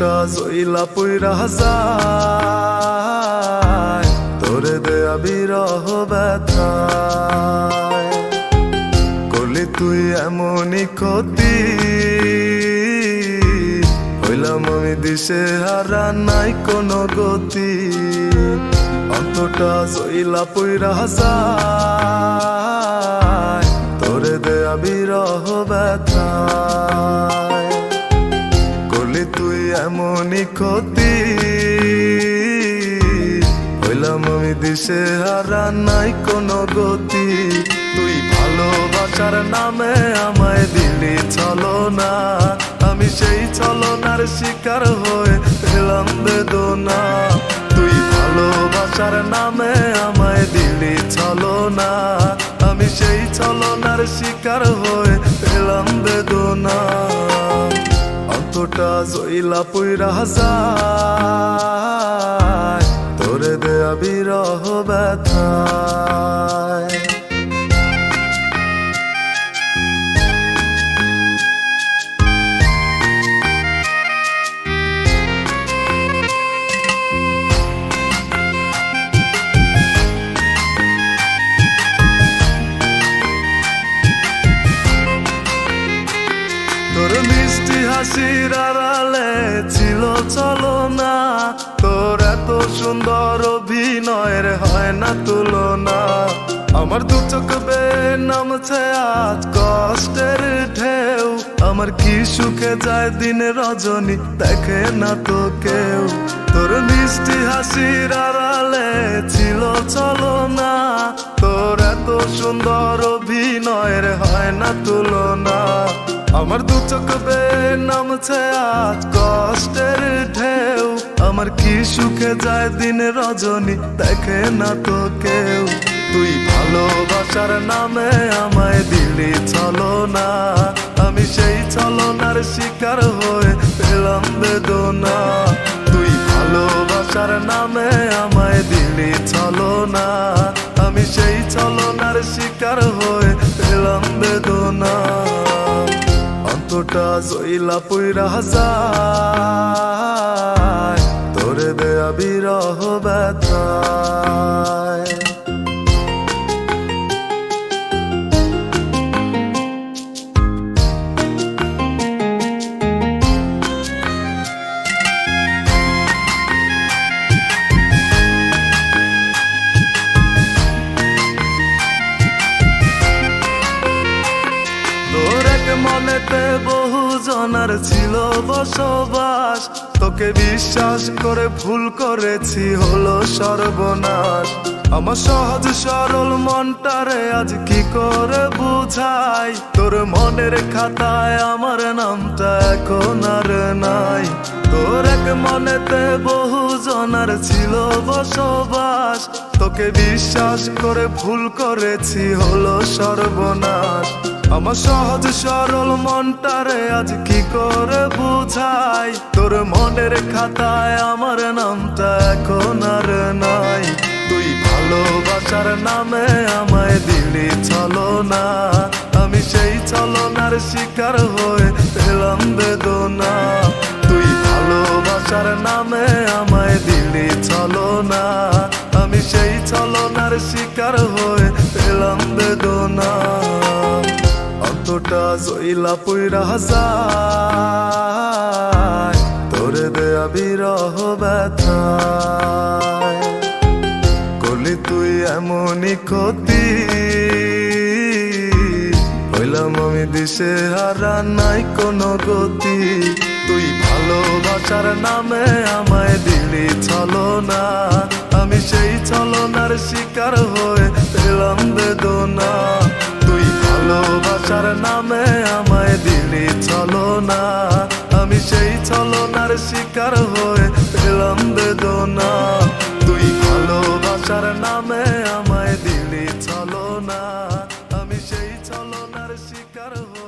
অন্তটা জইলা পইরা যায় তোরে দেয়া বিরহ ব্যথায়। করলি তুই এমনই ক্ষতি, হইলাম আমি দিশে হারা, নাই কোনো গতি। অন্তটা জইলা পইরা যায় তোরে দেয়া বিরহ ব্যথায়। করলি তুই এমনই ক্ষতি, হইলাম আমি দিশে হারা, নাই কোনো গতি। তুই ভালোবাসার নামে আমায় দিলি ছলনা, আমি সেই ছলনার শিকার হয়ে পেলাম বেদনা। তুই ভালোবাসার নামে আমায় দিলি ছলনা, আমি সেই ছলনার শিকার হয়ে পেলাম বেদনা। অন্তটা জইলা পইরা যায় তোরে দেয়া বিরহ ব্যথায়। তোর মিষ্টি হাসির আড়ালে ছিল ছলনা, তোর এত সুন্দর অভিনয়ের হয় না তুলনা। আমার দু চোখ বেয়ে নামছে আজ কষ্টের ঢেউ, আমার কি সুখে যায় দিন রজনী দেখে না তো কেউ। তোর মিষ্টি হাসির আড়ালে ছিল ছলনা, তোর এত সুন্দর অভিনয়ের হয় না তুলনা। আমার দু চোখ বেয়ে নামছে আজ কষ্টের ঢেউ, আমার কি সুখে যায় দিন রজনী দেখে না তো কেউ। তুই ভালোবাসার নামে আমায় দিলি ছলনা, আমি সেই ছলনার শিকার হয়ে পেলাম বেদনা। তুই ভালোবাসার নামে আমায় দিলি ছলনা, আমি সেই ছলনার শিকার হয়ে পেলাম বেদনা। অন্তটা জইলা পইরা যায় তোরে দেয়া বিরহ ব্যথায়। মনেতে বহু জনার ছিল বসবাস, তোকে বিশ্বাস করে ভুল করেছি হলো সর্বনাশ। আমার সহজ সরল মনটারে আজ কি করে বুঝাই, তোর মনের খাতায় আমার নামটা এখন আর নাই। তোর এক মনেতে বহু জনার ছিল বসবাস, তোকে বিশ্বাস করে ভুল করেছি হলো সর্বনাশ। আমার সহজ সরল মনটারে আজ কি করে বুঝাই, তোর মনের খাতায় আমার নামটা এখন আর নাই। তুই ভালোবাসার নামে আমায় দিলি ছলনা, আমি সেই ছলনার শিকার হয়ে পেলাম বেদনা। তুই ভালোবাসার নামে আমায় দিলি ছলনা, আমি সেই ছলনার শিকার হয়ে পেলাম বেদনা। অন্তটা জইলা পইরা যায় তোরে দেয়া বিরহ ব্যথায়। করলি তুই এমনই ক্ষতি, হইলাম আমি দিশে হারা, নাই কোনো গতি। তুই ভালোবাসার নামে আমায় দিলি ছলনা, আমি সেই ছলনার শিকার হয়ে পেলাম বেদনা। তুই ভালোবাসার নামে আমায় দিলি ছলনা, আমি সেই ছলনার শিকার হয়ে পেলাম বেদনা। তুই ভালোবাসার নামে আমায় দিলি ছলনা, আমি সেই ছলনার শিকার হয়ে